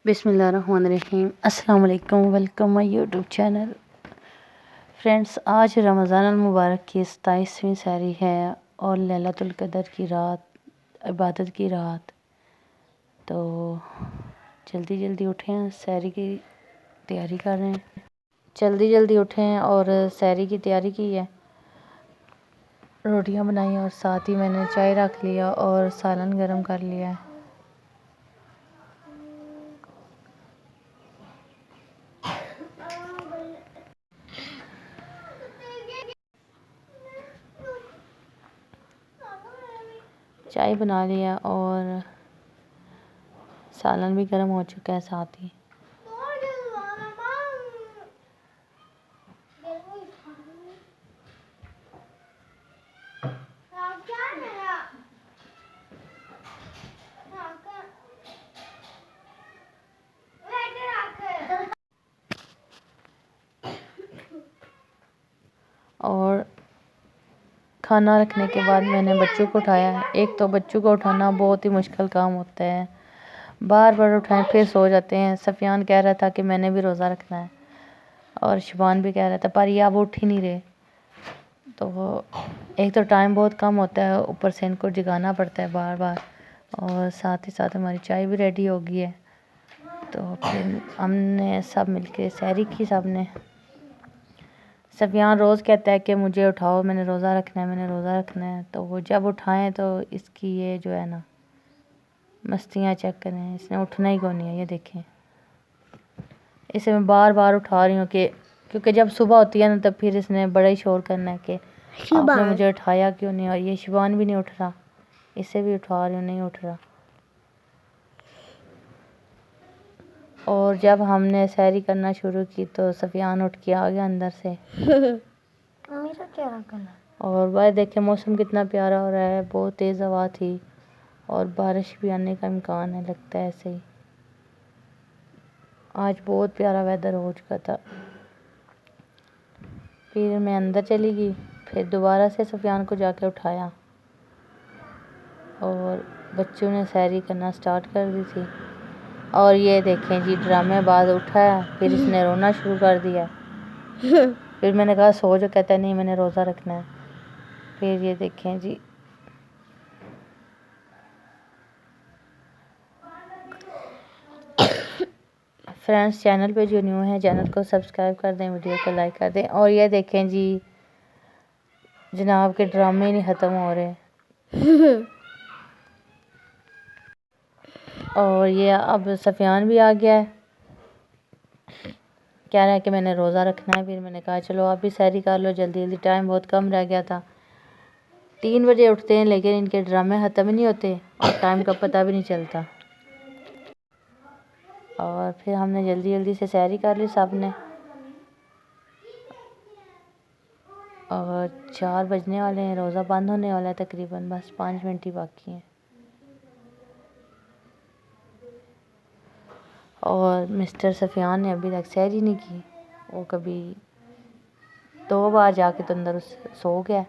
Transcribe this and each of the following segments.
बिस्मिल्लाहिर्रहमानिर्रहीम। अस्सलाम वालेकुम, welcome my YouTube channel. Friends, आज रमज़ान अल मुबारक की 27वीं सहरी है और लैलतुल क़द्र की रात, इबादत की रात। तो जल्दी जल्दी उठें, सहरी की तैयारी कर रहे हैं। जल्दी जल्दी उठें और सहरी की तैयारी की है। रोटियां बनाई और साथ ही मैंने चाय रख लिया और सालन गरम कर लिया है। चाय बना लिया और सालन भी गर्म हो चुका है साथ ही। और खाना रखने के बाद मैंने बच्चों को उठाया है। एक तो बच्चों को उठाना बहुत ही मुश्किल काम होता है, बार बार उठाएं फिर सो जाते हैं। सफियान कह रहा था कि मैंने भी रोज़ा रखना है और शुबान भी कह रहा था, पर ये अब उठ ही नहीं रहे। तो एक तो टाइम बहुत कम होता है, ऊपर से इनको जगाना पड़ता है बार बार, और साथ ही साथ हमारी चाय भी रेडी हो गई है। तो फिर हमने सब मिलके सहरी की। सब ने सफियान रोज़ कहता है कि मुझे उठाओ, मैंने रोज़ा रखना है, मैंने रोज़ा रखना है। तो वो जब उठाएं तो इसकी ये जो है ना मस्तियाँ चेक करें, इसने उठना ही कौन नहीं है। ये देखें, इसे मैं बार बार उठा रही हूँ कि क्योंकि जब सुबह होती है ना तब फिर इसने बड़ा ही शोर करना है कि आपने मुझे उठाया क्यों नहीं। और ये शुबान भी नहीं उठ रहा, इसे भी उठा रही हूँ, नहीं उठ रहा। और जब हमने सहरी करना शुरू की तो सफियान उठ के आ गया अंदर से। मेरा क्या करना। और वह देखे मौसम कितना प्यारा हो रहा है, बहुत तेज़ हवा थी और बारिश भी आने का इम्कान है, लगता है ऐसे ही। आज बहुत प्यारा वेदर हो चुका था। फिर मैं अंदर चली गई, फिर दोबारा से सफियान को जाके उठाया और बच्चों ने सहरी करना स्टार्ट कर दी थी। और ये देखें जी, ड्रामे बाद उठा है, फिर इसने रोना शुरू कर दिया। फिर मैंने कहा सो जो, कहता है नहीं मैंने रोज़ा रखना है। फिर ये देखें जी, फ्रेंड्स चैनल पे जो न्यू है चैनल को सब्सक्राइब कर दें, वीडियो को लाइक कर दें। और ये देखें जी, जनाब के ड्रामे नहीं ख़त्म हो रहे। और ये अब सफियान भी आ गया है, कह रहा है कि मैंने रोज़ा रखना है। फिर मैंने कहा चलो आप भी सहरी कर लो जल्दी जल्दी, टाइम बहुत कम रह गया था। 3 बजे उठते हैं लेकिन इनके ड्रामे ख़त्म ही नहीं होते और टाइम का पता भी नहीं चलता। और फिर हमने जल्दी जल्दी से सहरी कर ली सब ने। और 4 बजने वाले हैं, रोज़ा बंद होने वाला है तकरीबन, बस 5 मिनट ही बाकी हैं। और मिस्टर सफियान ने अभी तक सहरी नहीं की। वो कभी 2 बार जाके तो अंदर सो गया।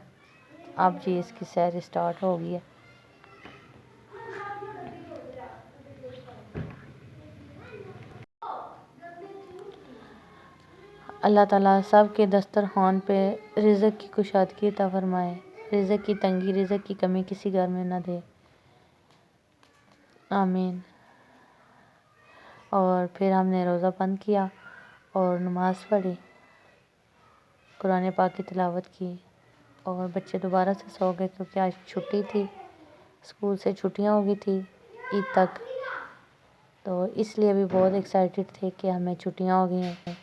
अब जी इसकी सहरी स्टार्ट हो गई है। अल्लाह ताला सब के दस्तरखान पे रिज़्क़ की कुशादगी अता फरमाए, रिज़्क़ की तंगी, रिज़्क़ की कमी किसी घर में ना दे, आमीन। और फिर हमने रोज़ा बंद किया और नमाज़ पढ़ी, कुरान पाक की तिलावत की। और बच्चे दोबारा से सो गए क्योंकि आज छुट्टी थी, स्कूल से छुट्टियां हो गई थी ईद तक। तो इसलिए भी बहुत एक्साइटेड थे कि हमें छुट्टियां हो गई हैं।